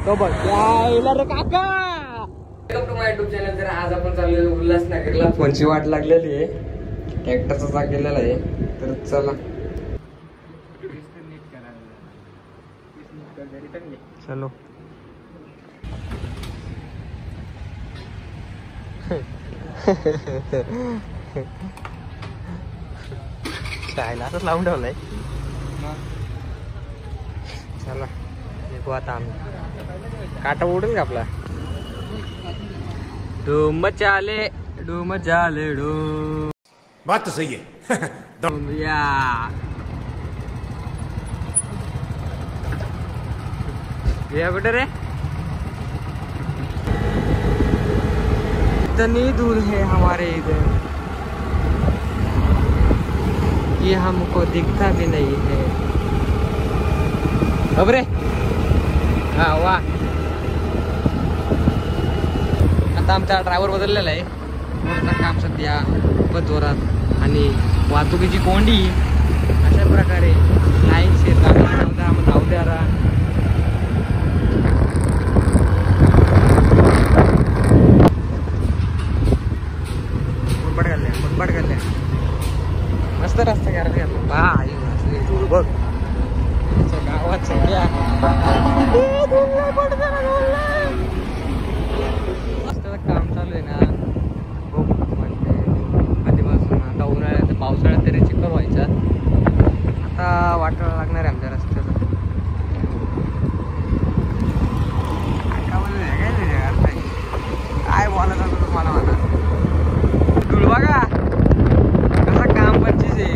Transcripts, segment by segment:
तो बघ यायला रे काका. Welcome to my YouTube channel. तर आज आपण चाललेलो उल्हासनगरला. फोनची वाट लागलेली आहे, ट्रॅक्टरचा चाक गेलेला आहे. तर चला चलो. चायला असंच लावून ठेवलंय. चला निघू आता आम्ही. काटा उडून का आपला. डूम चाले डूम चाले डूम. बात तो सही है. या ये बेटे रे. इतनी दूर है हमारे इधर, ये हमको दिखता भी नहीं है. अब रे हा वा. आता आमचा ड्रायव्हर बदललेला आहे. रोडचं काम सध्या खूपच जोरात आणि वाहतुकीची कोंडी अशा प्रकारे लाईन धाव द्या. फटफट घालल्या मस्त रस्ता करायला बघ. गावात सगळ्या काम चालू आहे ना. खूप म्हणजे आधीपासून आता उन्हाळ्यात पावसाळ्यात तरी चिखल व्हायचा. आता वाटायला लागणार आहे आमच्या रस्त्याचं. काय बोलायचं होतं तुम्हाला मला. धूळ बघा कसा काम पंचीस आहे.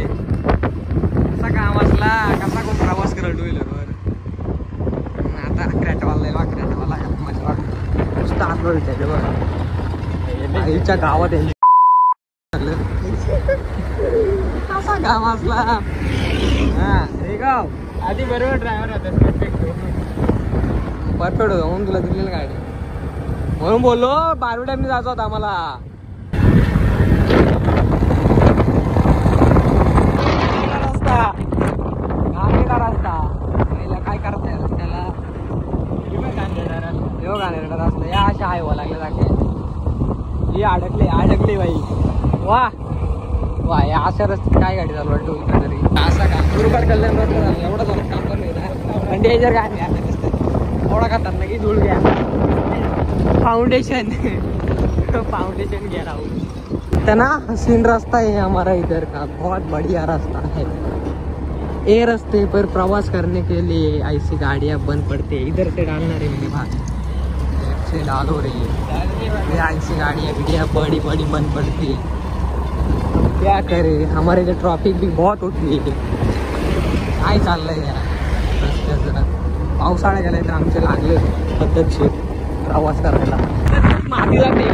कसा काम असला कसा कोण प्रवास करत टू व्हीलरवर. आता क्रॅटवाला क्रॅटवाला नुसतं आतलं विचारलं बघा. आईच्या गावात कसा काम असला. हा हे गाव आधी बरोबर ड्रायव्हर होता. परफेक्ट होता म्हणून तुला दिलेली गाडी. म्हणून बोललो 12 टाइमने जायचं होता आम्हाला. रस्ता पहिला काय करता येईल रस्त्याला. गाणेरडा रस्ता या अशा हायवा लागल्या जागे. ही अडकली बाई. वा वा या अशा रस्त्यात काय गाडी चालू वाटतो तरी. असा का दुर्गाड कल्याण रस्ता झाला. एवढा जोरात काम करत पण डेंजर गाडी आता रस्त्यात. एवढा खतरनाक की धूळ घ्या. फाउंडेशन घ्या राहून. इतना हसीन रास्ता है हमारा इधर का. बहुत बढ़िया रास्ता है. ये रास्ते पर प्रवास करने के लिए ऐसी गाड़ियाँ बंद पड़ती है. इधर से डालना रे मेरी बात से डालो रे. ये ऐसी गाड़ियाँ बड़ी बंद पड़ती है. क्या करे हमारे इधर ट्रॅफिक भी बहुत होती है. काय चाललंय यार रस्त्याचं. पावसाळा गेलाय तर आमचे लागले पद्धतशीर प्रवास करायला. माती जाते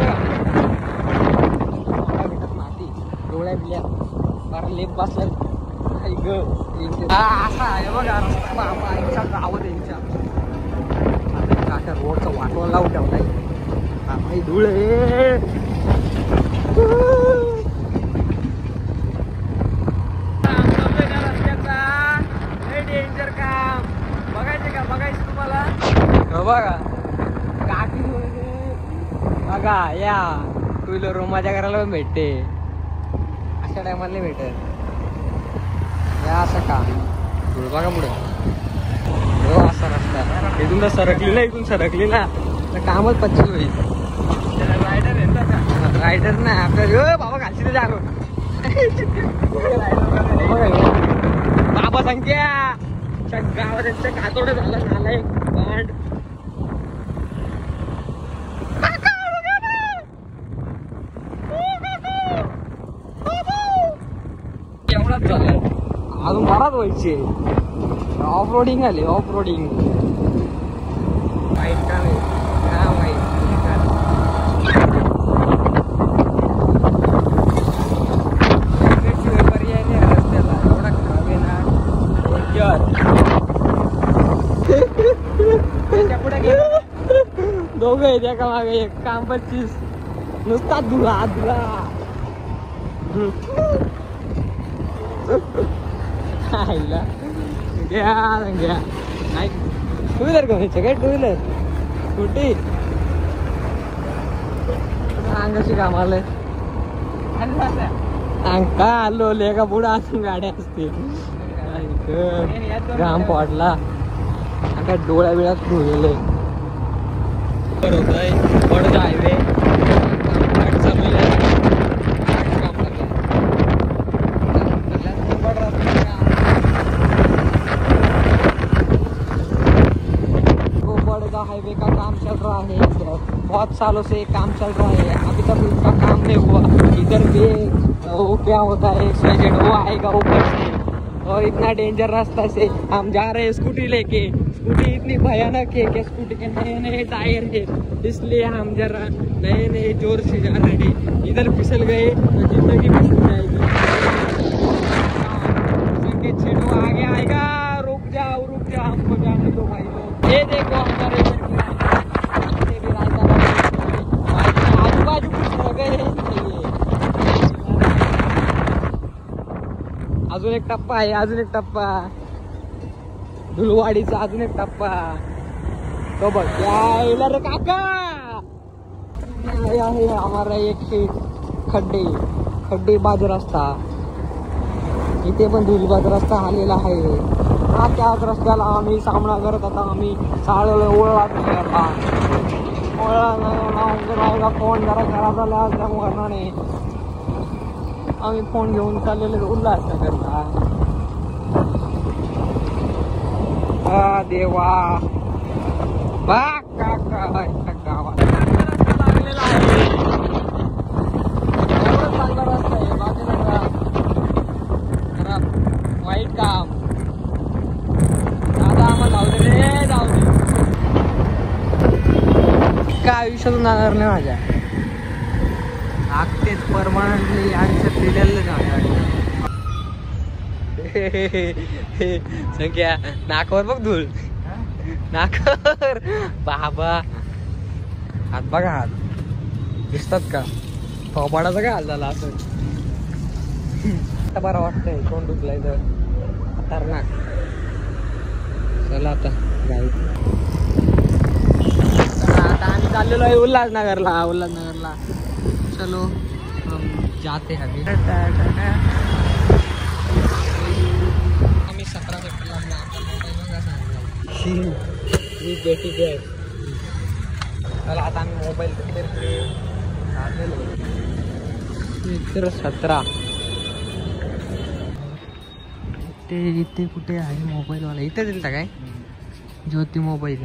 माती डोळ्या बिल्या बारा लेप बसल्या. असा आहे बघा रस्ता बाबा. यांच्या गावात यांच्या रोडचा वाटवा लावून ठेवलाय. भाई धूळ रस्त्याचा डेंजर काम. बघायचे का बघायचं तुम्हाला. बघा गाठी बघा या टू व्हीलर माझ्या घराला पण भेटते. अशा टायमाला नाही भेटत. असं का धूळ बघा पुढे. हो असा रस्ता. इथून तर सरकली ना तर कामच पच्चीस होईल. रायडर नाही आपल्याला. बाबा घालशी ते जागो बाबा संख्या गावात त्यांचं कातोडं झालं एक पांड. एवढाच झालं अजून बराच व्हायचे. ऑफ रोडिंग आले. ऑफ रोडिंग वाईट का नाही हा वाईट पर्याय नाही रस्त्याला. एवढा खराब आहे ना. त्याच्या पुढे गेलं दोघं आहे त्या का मागे. एक काम 25 नुसता धुळा घ्या टू व्हीलर घेऊन काय टू व्हीलर स्कूटी अंगाशी कामाला अंका आलो लेका पुढे असून गाड्या असते घाम पडला आता डोळ्या बिळ्यात धुळले होतोय वडोदा हायवे हाईवे का काम चल रहा है बहुत सालों से काम चल रहा है अभी तक उसका काम नहीं हुआ इधर भी वो क्या होता है एक्सीडेंट वो आएगा ऊपर से और इतना डेंजर रास्ता से हम जा रहे हैं स्कूटी लेके स्कूटी इतनी भयानक है कि स्कूटी के नए नए टायर है इसलिए हम जरा नए नए जोर से जा रहे हैं इधर फिसल गए तो जिंदगी फिसल जाएगी संकेत छेड़ो आगे आएगा रुक जाओ हमको जाने दो भाई लोग ये देखो हमारे आजू बाजू कुछ लगे अजून एक टप्पा आहे अजून एक टप्पा धुलवाडीचा अजून एक टप्पा तो बघ यायला रे काका आहे हमारा एक खड्डे बाज रस्ता इथे पण धुलबाज रस्ता आलेला आहे हा त्याच रस्त्याला आम्ही सामना करत आता आम्ही चालवलं ओळला फोन जरा खराब झाला त्यामुळे आम्ही फोन घेऊन चाललेले उल्हासनगरला देवा बा काका गावात लागलेला आहे चांगला रस्ता आहे बाकी खराब वाईट काम दादा आम्हाला जाऊ दे काय आयुष्यातून जाणार नाही माझ्या आगतेच परमानंटली आयुष्यात लिहिलेलं जाणार संख्या नाकावर बघ धूळ नाकावर बाबा हात बघा हात दिसतात का थोपाडाचा काय हाल झाला असं आता बरं वाटतंय कोण दुखलाय तर खतरनाक चला आता गाडी आता आम्ही चाललेलो आहे उल्हासनगरला चलो हम जाते हैं अभी आम्ही 17 सप्टेंबरला आमचा मोबाईल बघा सांगितलं ही बेटी बॅग चला आता आम्ही मोबाईल मित्र 17 इथे कुठे आहे मोबाईलवाला इथे दिलता काय ज्योती मोबाईल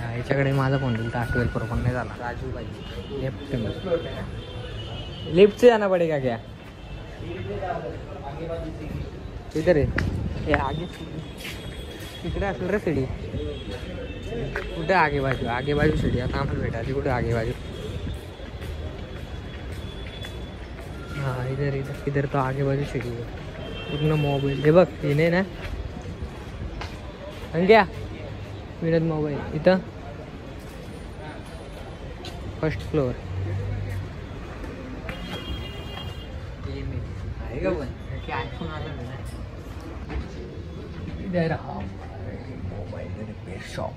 याच्याकडे माझा फोन दिलता 12 प्रो पण नाही झाला राजू भाई लिफ्ट से जाना पड़ेगा क्या इधर है आगे तिकडे असेल रे सीडी कुठे आगे बाजू सीडी आता आम्हाला भेटायची कुठे आगे बाजू हाँ इधर तो आगे बाजू सीडी है पूर्ण मोबाईल हे बघ हे नाही ना अंग्या विनोद मोबाईल इथं फर्स्ट फ्लोर आहे का पण आयफोन आला ना इधर मोबाईल रिपेअर शॉप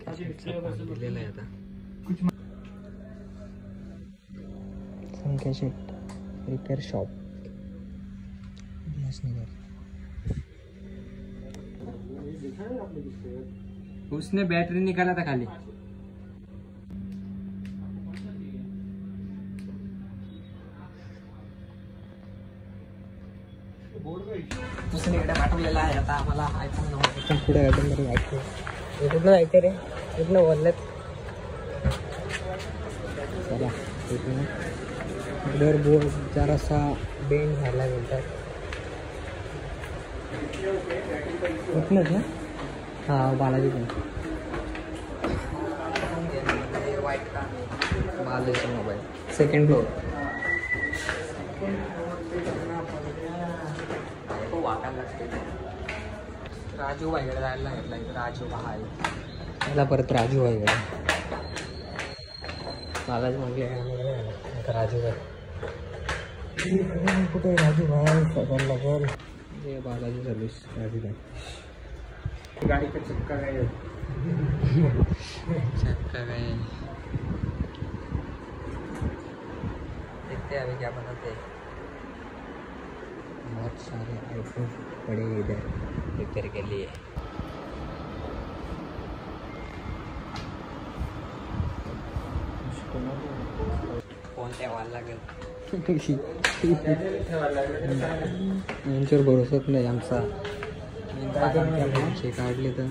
दिलेलं आहे आता संख्या शेट रिपेयर शॉप उसने बैटरी निकाला था खाली उसने इकडे पाठवलेला आहे आता आम्हाला आयफोन पुढे कुठलं जायचं रे कुठलं बोललेत चला इधर बोर्ड जरासा बेंड झाला बोलतात इथनंच ना हाँ बालाजी पण Balaji mobile second floor Raju भाईकडे जायला घेतला इथं राजू भाई मला परत राजू भाईकडे बालाजी म्हटले आता राजू भाई कुठे राजू भाई सगळं लागल हे बालाजी सर्विस राजू भाई गाड़ी का चक्का गया चक्का गए। देखते हैं अभी क्या बनाते हैं। बहुत सारे आइटम पड़े इधर पिक्चर के लिए। फोन ठेवायला लागेल यांच्यावर भरोसाच नाही आमचा। काढले तर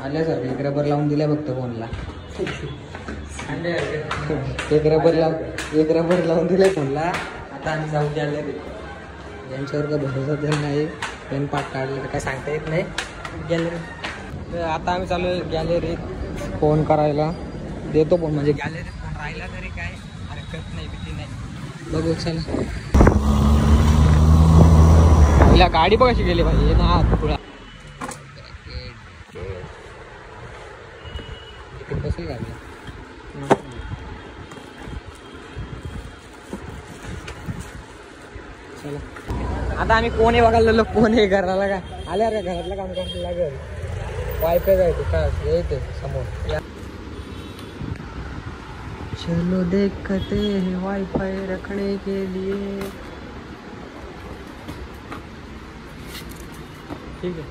आल्यासारखं एक रबर लावून दिलाय फक्त फोनला। एक रबर लावून दिलाय फोनला। आता आम्ही जाऊ गॅलरीत। यांच्यावर का भरोसा देत नाही। पेन पाठ काढले तर काय सांगता येत नाही गॅलरीत। तर आता आम्ही चालू गॅलरीत फोन करायला। देतो फोन म्हणजे गॅलरीत फोन राहिला तरी काय हरकत नाही, भीती नाही। बघू चला। पहिला गाडी बघ कशी गेली भाई ना तुला बसेल गाडी। चला आता आम्ही कोण आहे बघायला कोण आहे घराला का आल्या का घरातलं काम करायला लागेल। वायफाय जायचं का येते समोर। चलो देखते हैं वाईफाई रखने के लिए। ठीक है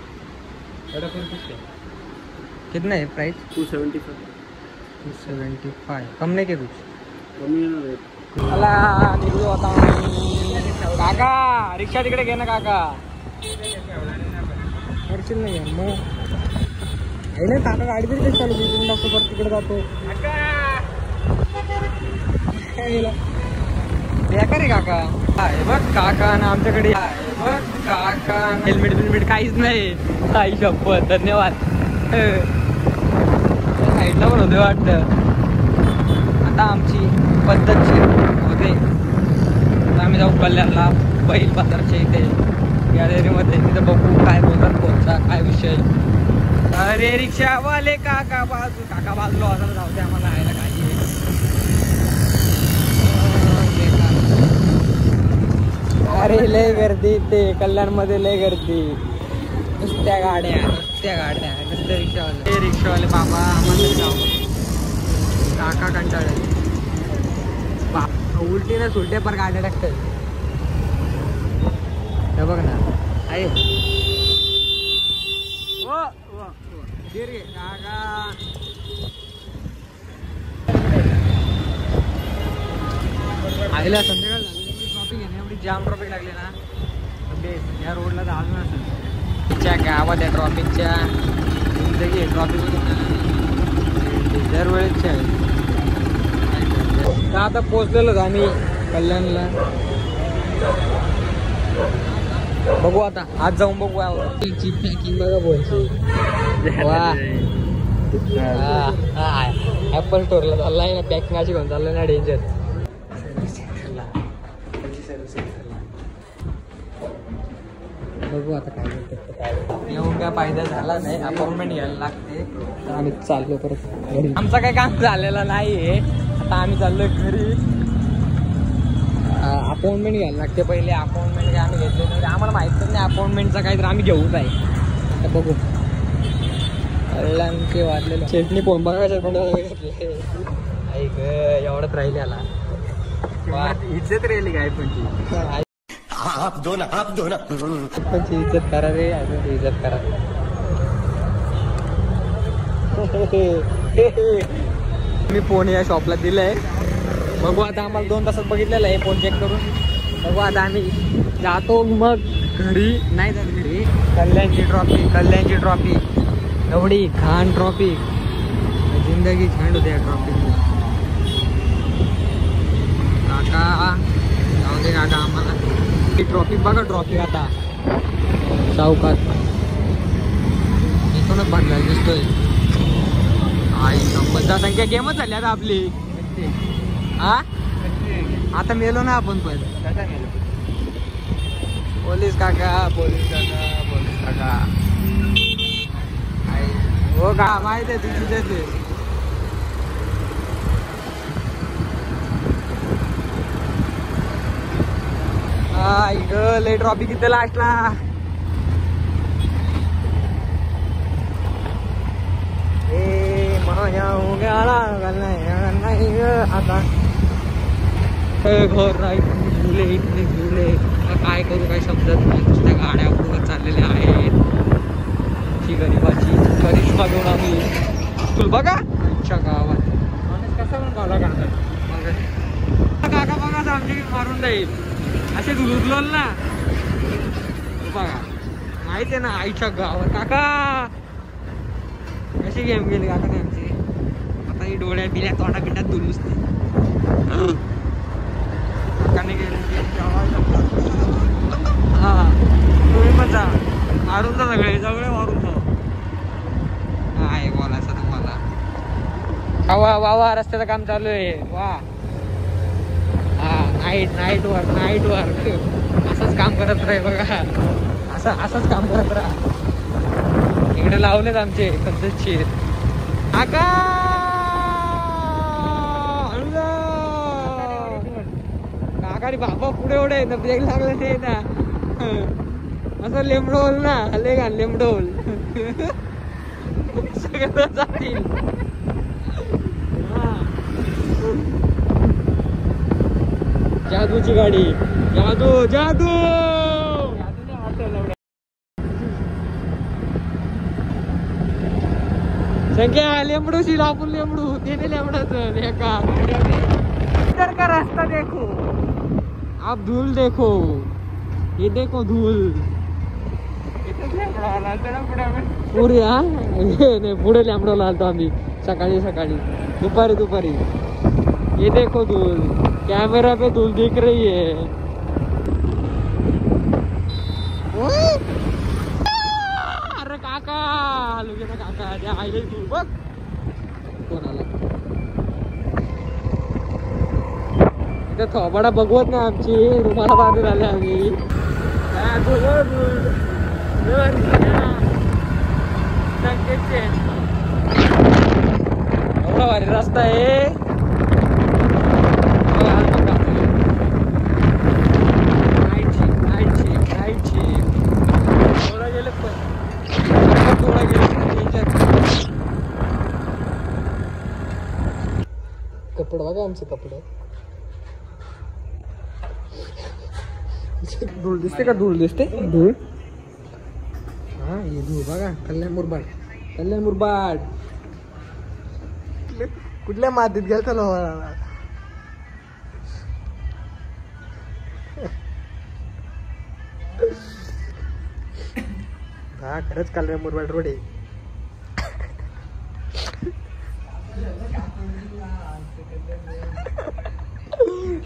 कितना है प्राइस? 275 कम नहीं के कुछ निघलो आता। काका रिक्षा तिकडे घे ना काका। अडचण नाही मग नाही काका गाडी तरी कशी चालू टाकतो परत तिकडे जातो। बेकार आहे काका। बघ काका ना आमच्याकडे बघ काका हेल्मेट बिल्मेट काहीच नाही। काही शपथ धन्यवाद। साईडला पण होते वाटतं। आता आमची पद्धतशीर होते। आम्ही जाऊ कल्याणला बैल बाजारच्या इथे गॅलरीमध्ये। तिथं बघू काय बोलतात कोणता काय विषय। अरे रिक्षावाले काका बाजूला असं धावते आम्हाला यायला काही। अरे लय गर्दी ते कल्याणमध्ये लय गर्दी। नुसत्या गाड्या नुसत्या रिक्षावाले बाबा आम्हाला काका कंटाळे उलटी ना सुलट्या पर गाड्या टाकतात। हे बघ ना आहे काका आईला संध्याकाळ झाली ट्रॉफिक आहे ना एवढी जाम ट्रॉफिक लागली ना बेस या रोडला तर आलो नसेल। तिच्या गावात आहे ट्रॉफिकच्या जिंदगी ट्रॉफिक दरवेळेसच्या आहे। आता पोचलेलो आम्ही कल्याणला। बघू आता आज जाऊन बघू पॅकिंग बघा बोलची। ऍपल स्टोरला चाललाय ना पॅकिंग अशी घेऊन चाललंय ना डेंजर। बघू आता काय येऊन काय फायदा झाला नाही। अपॉइंटमेंट घ्यायला लागते तर आम्ही चाललो परत घरी। आमचं काही काम झालेलं नाहीये। आता आम्ही चाललोय घरी। अपॉइंटमेंट घ्यायला लागते पहिले। अपॉइंटमेंट काय आम्ही घेतले नाही आम्हाला माहित नाही अपॉइंटमेंटचा काही तर आम्ही घेऊच आहे। आता बघू कल्याणचे वाढलेलं चटणी फोन बघायचं पण घेतले ऐक एवढंच राहिले आला इज्जत राहिली काय पण आप दो ना इज्जत करा रे इज्जत करा। मी फोन या शॉपला दिलाय। बघू आता आम्हाला 2 तासात बघितलेलं आहे फोन चेक करून। बघू आता आम्ही जातो मग घरी नाही जात घरी। कल्याणची ट्रॉफी एवढी घाण ट्रॉफी जिंदगी झंड होते या ट्रॉफी। काका जाऊ दे काका आम्हाला ट्रॉफी बघा। ट्रॉफी आता चौकात इथूनच भरला दिसतोय। आई मतदारसंख्या गेमच झाली आता आपली। हा आता मेलो ना आपण पण। पोलीस काका हो का माहित आहे तुझी ते लय ट्रॉफिक इथे लास्टला आता घर नाही झुले इथले झुले काय करू काय समजत नाही नुसत्या गाड्या उडवत चाललेल्या आहेत ही गरीबाची करिश्मा घेऊन आम्ही तुला बघा आमच्या गावात माणूस कसा पण गावला काढतात काका बघा आमच्या मारून जाईल असे उरलोल ना बघा माहिती आहे ना आईच्या गावात काका कशी गेम गेली काका आमची आता ही डोळ्या बिल्या तोंडा बिंडात दुरुस्त काकाने गेले हा तुम्ही पण जा मारून जा सगळे मारून जा काय बोलायचं तुम्हाला वा वा वा रस्त्याचं काम चालू आहे वा हा नाईट वर्क असंच काम करत राही बघा असंच काम करत राहा इकडे लावलेत आमचे पद्धतशीर काका काका बाबा पुढे एवढे ना ब्रेक लागले नाही ना असं लेमडोल ना हल्ले का लेमडोल सगळं जातील जादूची गाडी जादू जादू संख्या लेमडूशी आपण लेमडू ते लेमडाच एका इधर का रास्ता देखो आप धूल देखो ये देखो धूल पुढे हा नाही पुढे लेमडोला आलतो आम्ही सकाळी दुपारी ये देखो धूल कैमरा पे धूल दिख रही है अरे काका काका त्या आईले धूल बघ कोणाला इथे थोबाडा बघवत ना आमची रुमाला बांधून आले आम्ही एवढा भारी रस्ता आहे कपडे बघा आमचे कपडे धूळ दिसते का धूळ दिसते धूळ हा हे धूळ बघा कल्याण मुरबाड कुठल्या मातीत गेलता लोहाला हा खरंच कल्याण मुरबाड रोड आहे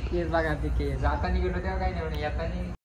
केस बघा ते केस आता गेलो तेव्हा काही नाही येताना